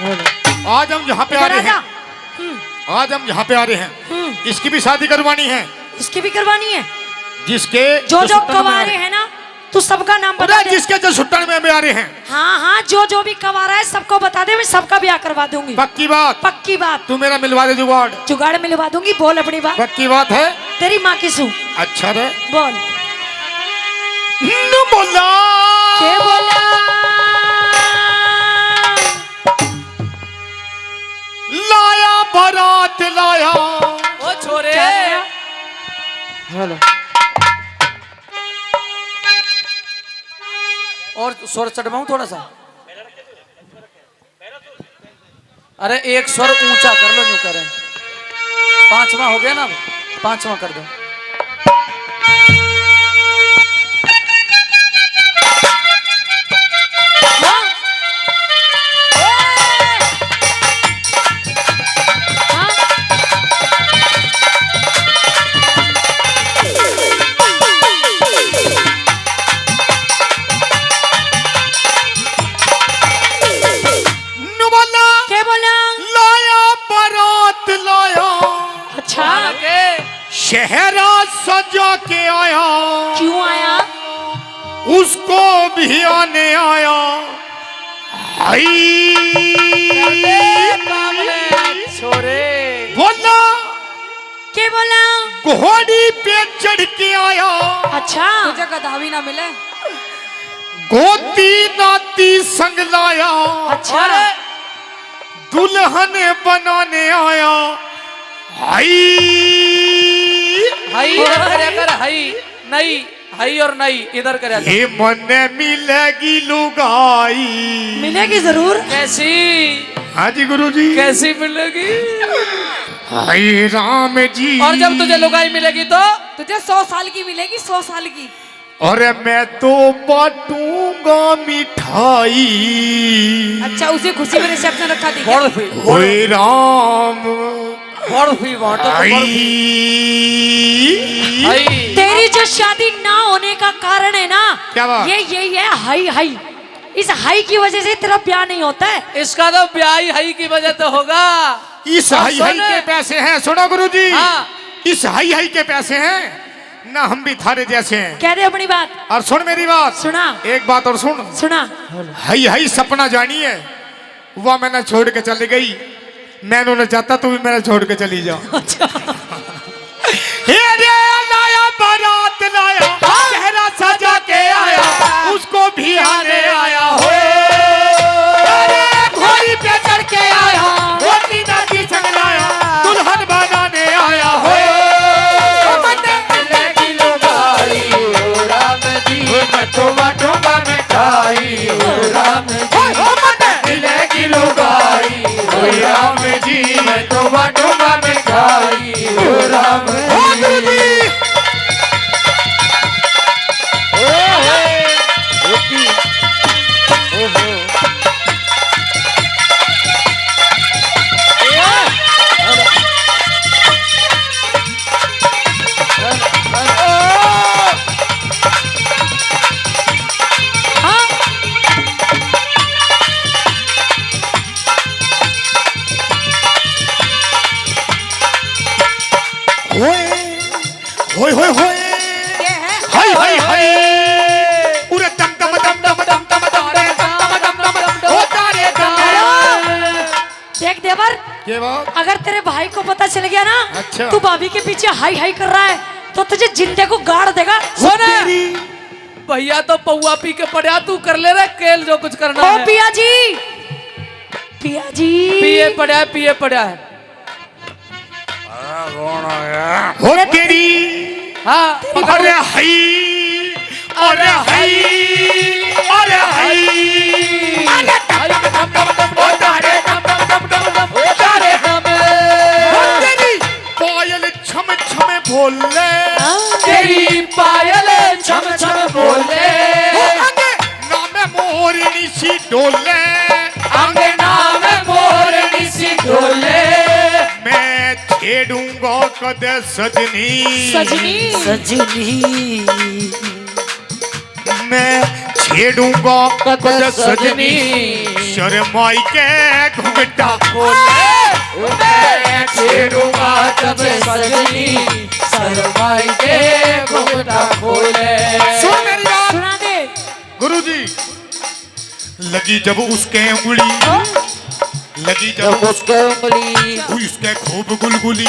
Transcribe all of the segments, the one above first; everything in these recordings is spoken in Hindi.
आज हम यहाँ पे आ रहे हैं, आज हम यहाँ पे आ रहे हैं, इसकी भी शादी करवानी है। इसकी भी करवानी है। जिसके जो जो कवारे हैं ना, तू सबका नाम बता दे। जिसके जो सुट्टन में आ रहे हैं, हाँ हाँ, जो जो भी कवारा है सबको बता दे, मैं सबका ब्याह करवा दूंगी। पक्की बात? पक्की बात। तू मेरा मिलवा दे जुगाड़। जुगाड़ मिलवा दूंगी, बोल अपनी बात। पक्की बात है? तेरी माँ की सू। अच्छा रे, बोल। बोला क्या बोला? लाया बारात लाया। ओ छोरे, हेलो। और स्वर चढ़वाऊं थोड़ा सा? अरे एक स्वर ऊंचा कर लो, न्यू करें। पांचवा हो गया ना, पांचवा कर दो। शहरा सजा के आया। क्यों आया? उसको भी आने आया। छोरे बोला क्या बोला? घोड़ी पे चढ़ के आया। अच्छा, तुझे गधावी ना मिले। गोती नाती संग लाया। अच्छा, दुल्हन बनाने आया। हाई इधर करया कर, हाई नहीं, हाई और नहीं इधर करया कर। ये मन मिलेगी लुगाई। मिलेगी जरूर। कैसी? हाँ जी गुरुजी। कैसी मिलेगी? हाय राम जी। और जब तुझे लुगाई मिलेगी तो तुझे 100 साल की मिलेगी, 100 साल की। और मैं तो बांटूंगा मिठाई। अच्छा, उसे खुशी में रिसेप्शन रखा थी। हाय राम। तेरी जो शादी ना होने का कारण है ना, क्या बात? ये यही है, हाई हाई। इस हाई की वजह से तेरा ब्याह नहीं होता है। इसका तो ब्याह ही हाई की वजह तो होगा। इस हाई हाई के पैसे हैं, सुनो गुरुजी। हाँ। इस हाई हाई के पैसे हैं ना, हम भी थारे जैसे हैं। कह दे अपनी बात। और सुन मेरी बात। सुना। एक बात और सुन। सुना। हाई हाई सपना जानी है, वह मैंने छोड़ के चली गई। मैं उन्होंने चाहता तू भी मेरा छोड़ के चली जाओ। अच्छा। लाया बारात लाया, चेहरा सजा के आया, उसको भी आने आया हो। घोड़ी पे चढ़ के आया, गोती नाती संग लाया, दुल्हन बनाने आया हो। मिलेगी लुगाई, ओ राम जी, मैं तो बांटूंगा मिठाई, ओ राम जी। मिलेगी लुगाई, ओ राम जी, मैं तो बांटूंगा मिठाई, ओ राम जी। होय होय होय, हाय हाय हाय, पूरे दम दम दम दम दम दम तारे दम दम दम होता रे दम। देख देवर, क्या बात? अगर तेरे भाई को पता चल गया ना, अच्छा। तू भाभी के पीछे हाई हाई कर रहा है, तो तुझे जिंदे को गाड़ देगा। भैया तो पौआ पी के पड़ा, तू कर ले रहा केल जो कुछ करना है। पिया जी, पिया जी, पिए पड़ा है, पिए पड़ा है। हो तेरी। हाँ, अरे हाय, अरे हाय, अरे हाय, पायल छम छम बोले, तेरी पायल छम छम बोले, नाम मोरनी सी डोले, अंगना में मोरनी सी डोले। मैं छेड़ूंगा कदे सजनी, सजनी, सजनी, मैं छेड़ूंगा कदे सजनी, शर्माई के घुंघटा खोले मैं छेड़ूंगा जब सजनी शर्माई के घुंघटा खोले। सुन मेरी बात सुना दे। गुरुजी। लगी जब उसके उंगली लगी जब उसके उंगली उसके खूब गुलगुली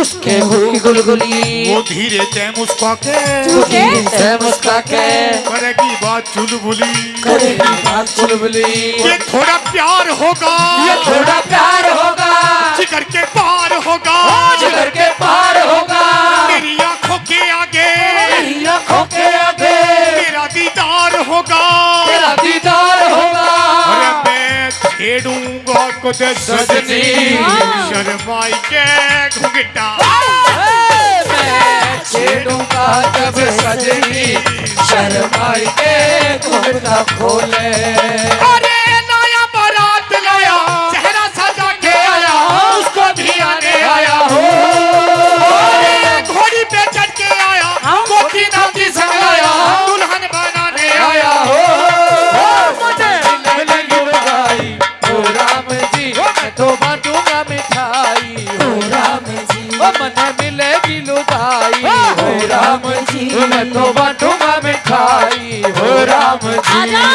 उसके हुई गुलगुली वो धीरे से मुस्का के से मुस्का के करेगी बात चुलबुली करेगी बात चुलबुली। ये थोड़ा प्यार होगा ये थोड़ा प्यार होगा जिगर के पार होगा जिगर के पार होगा मेरी आंखों के आगे मेरी आंखों के आगे मेरा दीदार होगा तेरा दीदार होगा। अरे मैं छेड़ूंगा खुद सजनी शर्माई के घुंघटा मैं छेड़ूंगा जब सजनी शर्माई के घुंघटा खोले। अरे नया बारात लाया चेहरा सजा के आया उसको भी आने आया हो अरे घोड़ी पे चढ़ के आया कोठी नाती संग आया दुल्हन बनाने आया हो राम जी मैं तो बांटूंगा मिठाई हो राम जी ओ मने मिलेगी लुगाई हो राम जी मैं तो बांटूंगा मिठाई हो राम जी। आजा।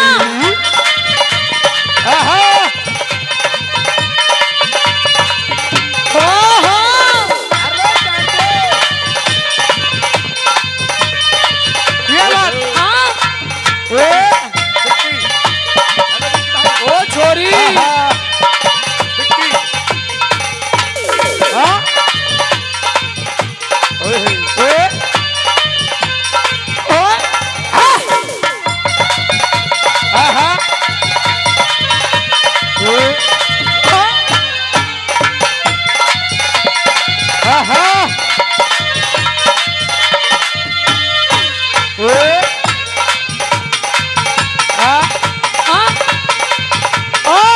ये बात हाँ। ओ छोरी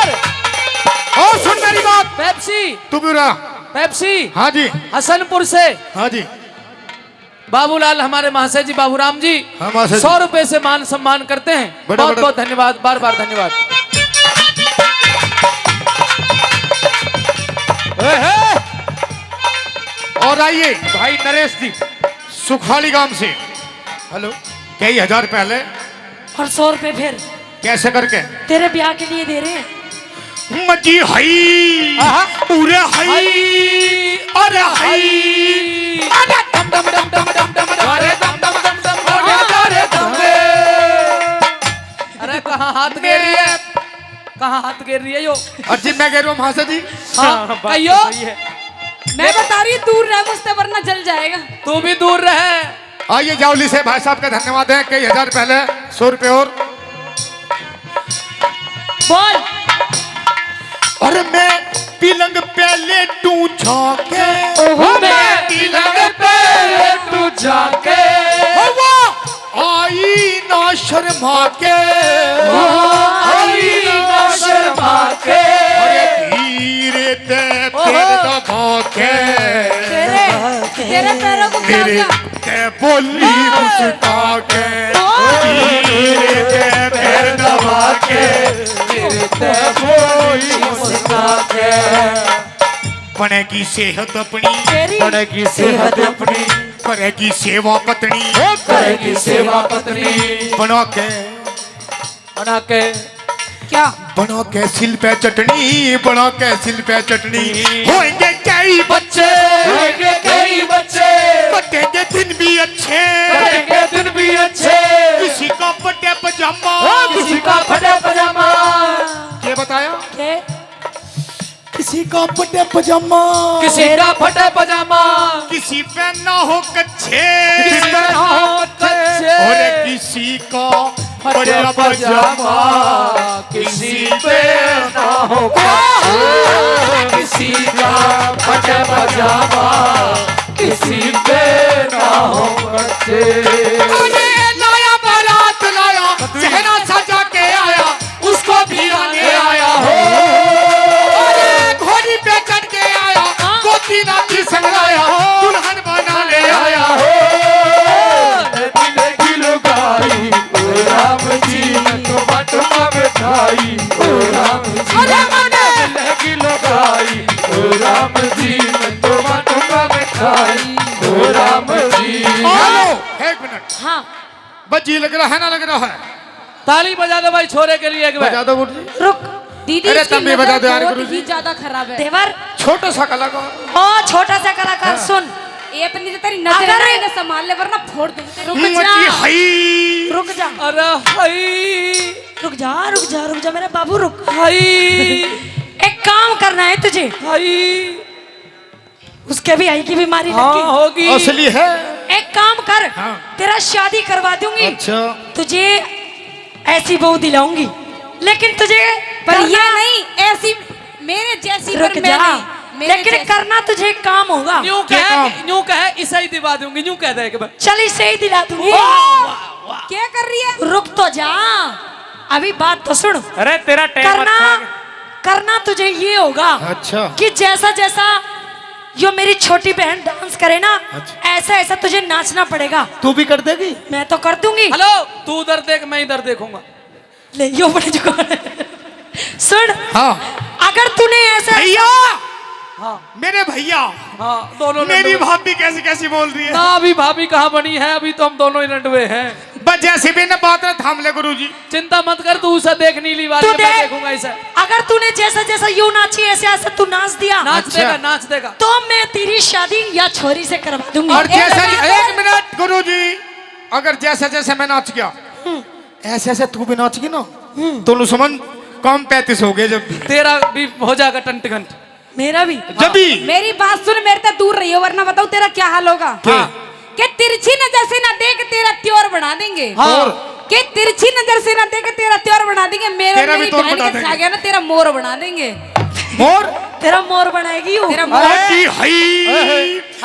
और सुन मेरी बात पेप्सी तू भी रहा। पेप्सी हाँ जी हसनपुर से हाँ जी बाबूलाल हमारे महाशय जी बाबूराम जी हाँ, महाशय जी। 100 रुपए से मान सम्मान करते हैं। बड़ा- बहुत बड़ा- बहुत धन्यवाद बार बार धन्यवाद। और आइए भाई नरेश जी सुखाली गांव से हेलो कई हजार पहले और 100 रुपए फिर कैसे करके तेरे ब्याह के लिए दे रहे हैं। मजी हई पूरे हई अरे हई अरे दम दम दम दम दम दम अरे दम दम दम दम अरे दम दे। अरे कहाँ हाथ गिर रही है कहाँ हाथ गिर रही है यो। और जी मैं कह रहा हूँ महाशय जी हाँ कहियो मैं बता रही दूर रह मुझसे वरना जल जाएगा। तू भी दूर रहे। आइए जावली से भाई साहब का धन्यवाद है कई हजार पहले 100 रुपए और बोल। और मैं पिलंग पहले टू झाके मैं तिलक पे तू जाके आई ना शर्मा के आई ना शर्मा के अरे धीरे ते पैर दबा के तेरे पैरों को क्या मेरे हुआ? ते बोली मुस्का के धीरे ते पैर दबा के तेरे ते बोली मुस्का के बनेगी सेहत अपनी तेरी बनेगी सेहत अपनी करेगी सेवा पत्नी करेगी सेवा पत्नी बना के क्या बना के सिल पे चटनी बना के सिल पे चटनी होंगे कई बच्चे होंगे कई बच्चे कटेंगे दिन भी अच्छे कटेंगे दिन भी अच्छे किसी का पट्टे पजामा किसी का फटा पजामा ये बताया के किसी का पट्टे पजामा किसी का फटा पजामा किसी पे ना हो कच्छे किसी का ना हो कच्चे और किसी का फटा बड़ा पजामा किसी पे ना हो कच्चे किसी का फटा पजामा किसी पे ना हो कच्चे अरे लाया बारात लाया चेहरा सजा के आया उसको भी आने आया हो अरे घोड़ी पे चढ़ के आया गोती नाती संग लाया दुल्हन बनाने आया हो राम जी तो बाटूंगा मिठाई ओ राम हाँ बस जी लग रहा है ना लग रहा है? ताली बजा दो भाई छोरे के लिए एक बार। बजा दो गुरुजी। रुक दीदी अरे इसकी तुम भी बता दो यार नजर गुरुजी। बहुत ही ज्यादा खराब है। देवर छोटा सा कलाकार। ओ छोटा सा कलाकार सुन, ये अपनी तेरी नजर अगर- है ना, इन्हें संभाल ले वरना फोड़ दूंगी। रुक मची जा हई। रुक जा अरे हाय रुक जा रुक जा रुक जा मेरा बाबू रुक। हाय एक काम करना है तुझे, हाय। उसके भी आई की बीमारी हाँ लगी। होगी। असली है। एक काम कर, हाँ। तेरा शादी करवा दूंगी, अच्छा तुझे ऐसी बहू दिलाऊंगी, लेकिन तुझे पर ये करना- नहीं ऐसी मेरे जैसी रुक पर मैं जा, नहीं, मेरे लेकिन जैसी- करना तुझे एक काम होगा। यूं कहे इसे ही दिवा दूंगी, यूं कह दे एक बार। चल इसे ही दिला दूंगी। क्या कर रही है? रुक तो जा, अभी बात तो सुन। अरे तेरा टाइम करना करना तुझे ये होगा अच्छा कि जैसा जैसा जो मेरी छोटी बहन डांस करे ना, अच्छा। ऐसा ऐसा तुझे नाचना पड़ेगा। तू भी कर देगी? मैं तो कर दूंगी। हेलो तू उधर देख मैं इधर देखूंगा। ले यो बड़े जुगाड़। सुन, हाँ अगर तूने ऐसा भैया, हाँ मेरे भैया, हाँ दोनों मेरी लंडुए। भाभी कैसी कैसी बोल रही है। ना अभी भाभी कहाँ बनी है, अभी तो हम दोनों ही लंडुए हैं। बस जैसे भी न बात है थाम ले गुरुजी। चिंता मत कर, तू उसे देख नीली वाली तू है, मैं देख। देखूंगा इसे। अगर तूने जैसा जैसा यूं नाची ऐसे ऐसे तू नाच दिया नाच अच्छा। देगा नाच देगा। तो मैं तेरी शादी या छोरी से करवा दूंगी। और जैसा मिनट, एक मिनट गुरुजी, अगर जैसे जैसे मैं नाच गया ऐसे ऐसे तू भी नाच गई ना, तो नु समझ कम 35 हो गए जब भी। तेरा भी हो जाएगा टंट घंट। मेरा भी। जब भी मेरी बात सुन, मेरे से दूर रही हो वरना बताऊं तेरा क्या हाल होगा। क्या? कि तिरछी नजर से ना देख तेरा त्योर बना देंगे। हाँ। कि तिरछी नजर से ना देख तेरा त्योर बना देंगे। तेरा भी मेरी त्योर बहन बना के देंगे। खा गया ना, तेरा मोर बना देंगे। मोर तेरा मोर बनाएगी वो। तेरा मोर अरे हई,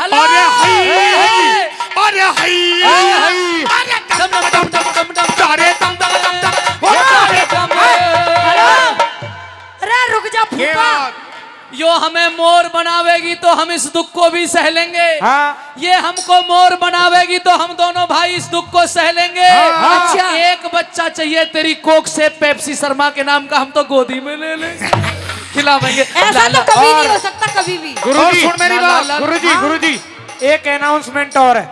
हेलो। अरे हई, ए, अरे हई, ए, अरे डम डम डम डम डम डम। अरे दम दम दम दम, अरे डम ए। अरे रुक जा ये फूफा। बात। यो हमें मोर बनावेगी तो हम इस दुख को भी सह लेंगे। हाँ ये हमको मोर बनावेगी तो हम दोनों भाई इस दुख को सह लेंगे। हाँ। अच्छा एक बच्चा चाहिए तेरी कोक से पेप्सी शर्मा के नाम का, हम तो गोदी में ले लेंगे खिलावेंगे। ऐसा तो कभी नहीं हो सकता, कभी भी। गुरुजी सुन मेरी बात। गुरुजी गुरुजी एक अनाउंसमेंट और है,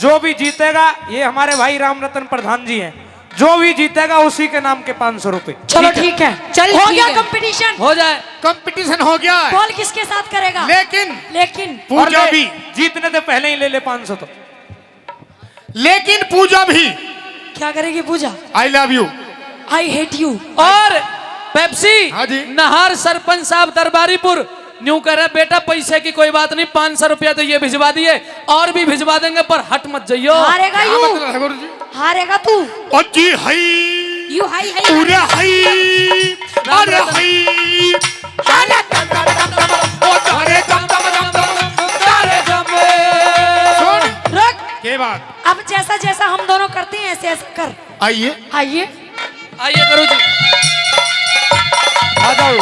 जो भी जीतेगा, ये हमारे भाई राम रतन प्रधान जी हैं, जो भी जीतेगा उसी के नाम के 500 रुपए। चलो ठीक है, चल हो ठीक गया है। कंपटीशन। हो जाए। कंपटीशन हो गया है, बॉल किसके साथ करेगा? लेकिन लेकिन और पूजा ले, भी, जीतने से पहले ही ले ले 500 तो। लेकिन पूजा भी। क्या करेगी Pooja? I love you. I hate you. और पेप्सी हाँ जी। नहर सरपंच साहब दरबारीपुर न्यू कह रहे बेटा पैसे की कोई बात नहीं, 500 रुपया तो ये भिजवा दिए, और भी भिजवा देंगे पर हट मत जाइयो। हारेगा क्या यू, मतलब है गुरुजी? हारेगा तू। और जी हई, यू हाई हाई पूरे हई, अरे हई, अरे दम दम दम दम, ओ अरे दम दम दम दम, अरे सुन रुक, के बात। अब जैसा जैसा हम दोनों करते हैं ऐसे ऐसा कर। आइए आइए आइए करो जी। आ जाओ।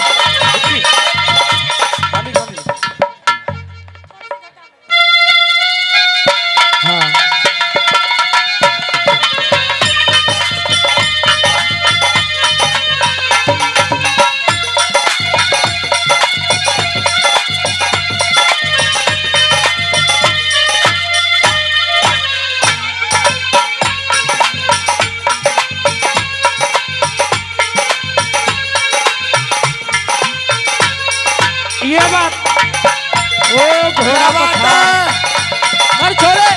ये बात ओ घोड़ा पठान। मर छोड़े।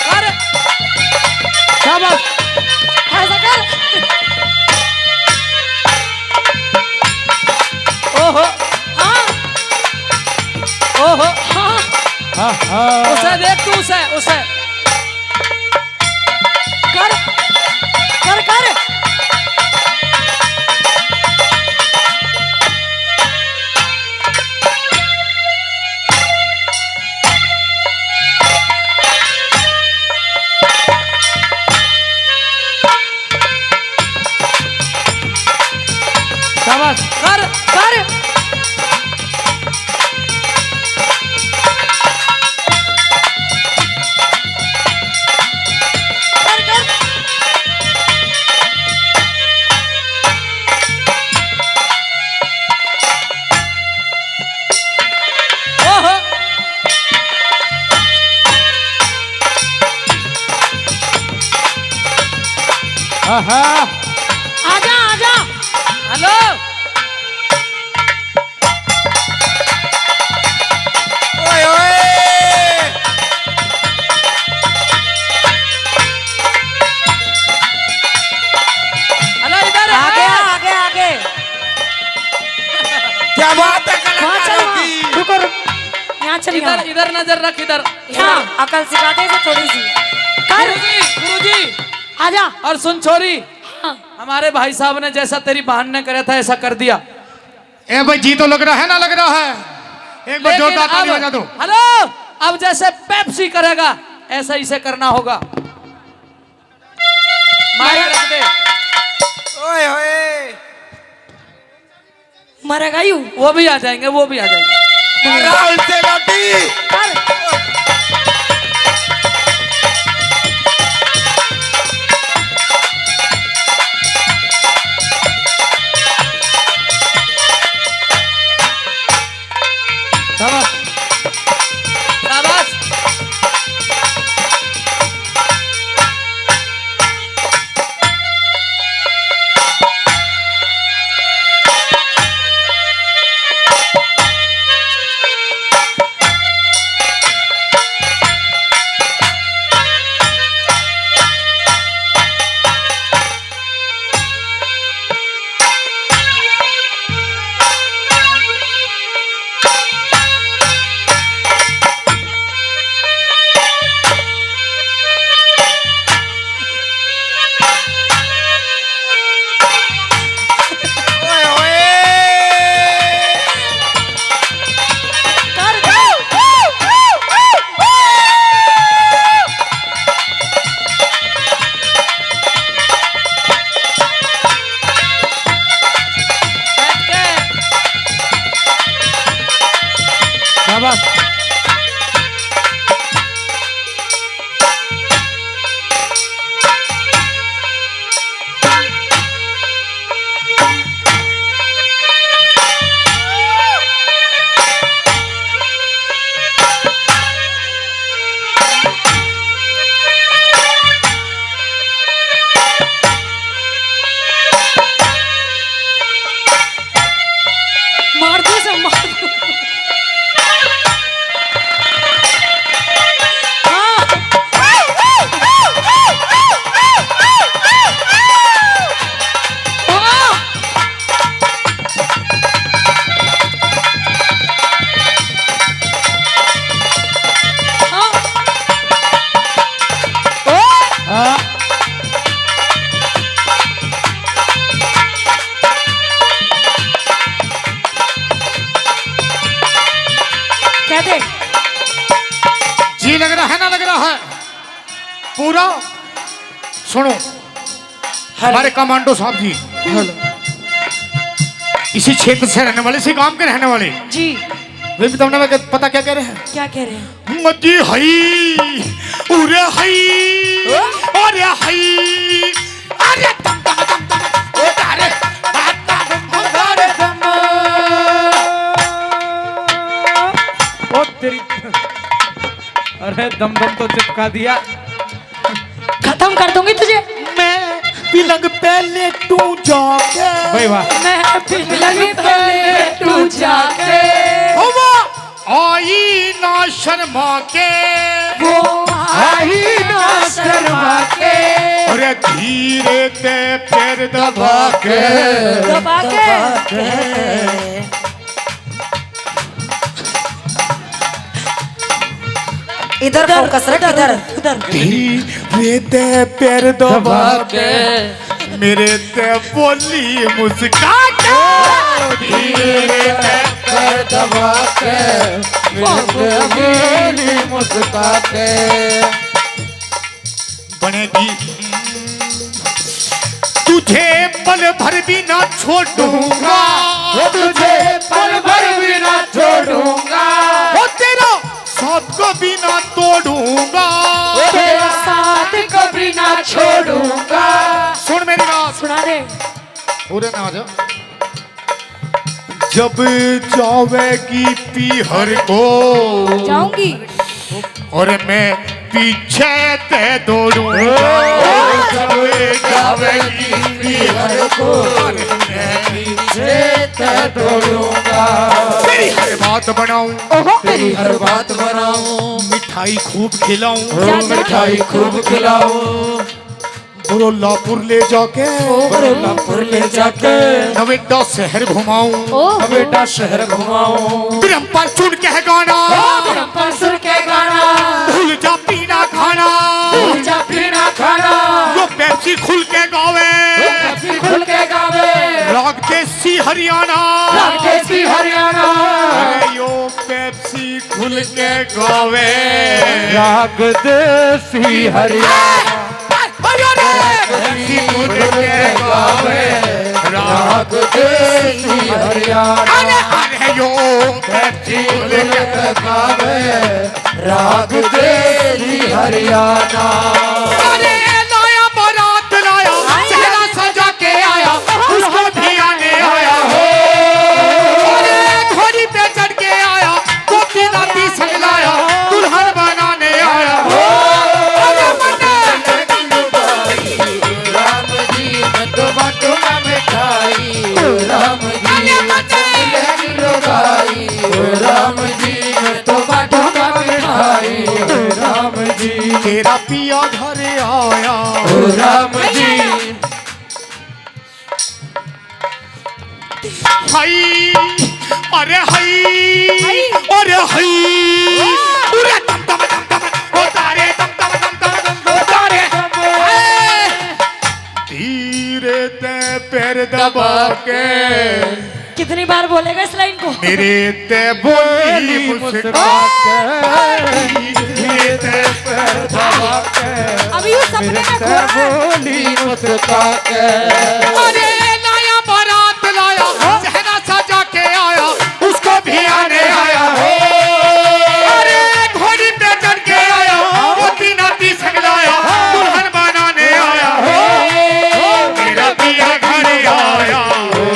कर। शाबाश। ऐसा कर। ओहो हाँ ओहो हाँ उसे देख तू, उसे कर कर कर। शाबाश। कर। कर। आहा आजा आजा। हेलो ओए ओए हेलो इधर आगे आगे आगे। क्या बात है वहाँ चल कलाकारों वहाँ। की। रुको रुक। यहाँ चल इधर यहाँ। इधर नजर रख इधर। यहाँ अकल सिखाते से थोड़ी सी। कर गुरुजी आजा। और सुन छोरी, हाँ। हमारे भाई साहब ने जैसा तेरी बहन ने करा था ऐसा कर दिया। ए भाई जी तो लग रहा है ना, लग रहा है। एक बार लेकिन जोरदार ताली अब- बजा दो। हेलो अब जैसे पेप्सी करेगा ऐसा इसे करना होगा। माइक रख दे। ओए ओए मरेगा यूं। वो भी आ जाएंगे, वो भी आ जाएंगे। राहुल से लौटी। कर शाबाश। ओए ओए कर बैठ के। शाबाश। मार दो सब मार दो। हाँ। हाँ। हाँ। हाँ कह दे। जी लग रहा है ना, लग रहा है पूरा। सुनो हमारे कमांडो साहब जी, इसी क्षेत्र से रहने वाले, इसी गांव के रहने वाले। जी वे भी तुमने पता क्या कह रहे हैं? क्या कह रहे हैं? मजी हई उरे हई अरे हई अरे दम दम दम दम ओ तारे अरे दम ओ तेरी। अरे दम दम तो चिपका दिया। खत्म कर दूंगी तुझे। मैं पिलंग पहले तू जाके भाई वाह। मैं पिलंग पहले तू जाके हुआ आई ना शर्मा के वो आई ना शर्मा के अरे धीरे ते पैर दबा के दबा के इधर फोकस रख इधर उधर धीरे ते पैर दबा के मेरे ते बोली मुस्का के धीरे ते पैर दबा के मेरे ते बोली मुस्का के बनेगी तुझे पल भर भी ना छोड़ूंगा तुझे पल भर भी ना छोड़ूंगा वो तेरा साथ को भी ना तोड़ूंगा तेरा साथ कभी ना छोड़ूंगा। सुन मेरी बात सुना दे। पूरे ना आ जा जब जावेगी पीहर को जाऊंगी और मैं पीछे ते दौड़ूंगा जब जावेगी को पीछे तय दौड़ूंगा तेरी हर बात बनाऊं, तेरी हर बात बनाऊं मिठाई खूब खिलाऊं, मिठाई खूब खिलाऊं बुरोलापुर ले जाके बरलापुर ले जाके नवेटा शहर घुमाऊं, बेटा शहर घुमाऊं प्रेम पर सुन के गाना, पर सुन के गाना भूल जा पीना खाना, भूल जा पीना खाना वो पेप्सी खुल के गावे, पेप्सी खुल के गावे राग देसी हरियाणा, देसी हरियाणा अरे यो पेप्सी खुल के गावे, राग देसी हरियाणा पेप्सी खुल के गावे, राग देसी हरियाणा अरे यो पेप्सी खुल के गावे राग देसी हरियाणा अरे लाया बारात लाया, चेहरा सजा के आया, उसको भी आने आया हो, अरे घोड़ी पे चढ़ के आया, गोपी नाती संग लाया, दुल्हन बनाने आया हो, अरे राम जी मैं तो बाटूंगा मिठाई राम जी मिलेगी लुगाई राम जी मैं तो बाटूंगा मिठाई राम जी तेरा पिया घर आया, राम जी हाय अरे हाय अरे हाय अरे दम दम दम दम ओ तारे दम दम दम दम ओ तारे धीरे ते पैर दबा के कितनी बार बोलेगा इस लाइन को? मेरे ते बोली मुस्कुरा धीरे ते पैर दबा के अभी उस सपने में खो रहा है। बोली मुस्का के अरे लाया बारात लाया, चेहरा सजा के आया, उसको भी आने आया हो, अरे घोड़ी पे चढ़ के आया, मोती नाती संग लाया, दुल्हन बनाने आया हो, मेरा पिया घर आया,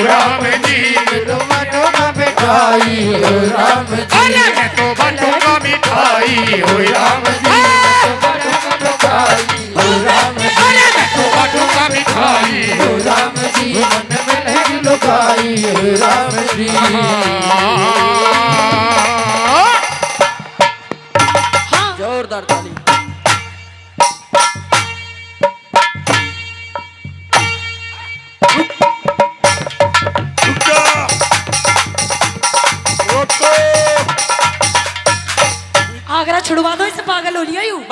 राम जी तो बाटूंगा मिठाई राम जी अरे मैं तो बाटूंगा मिठाई हो राम जी, राम जी अरे मैं तो बाटूंगा मिठाई राम जी मन मिलेगी लुगाई राम जी जोरदार ताली आगरा छुड़वा दो, इससे पागल हो लिया यूं।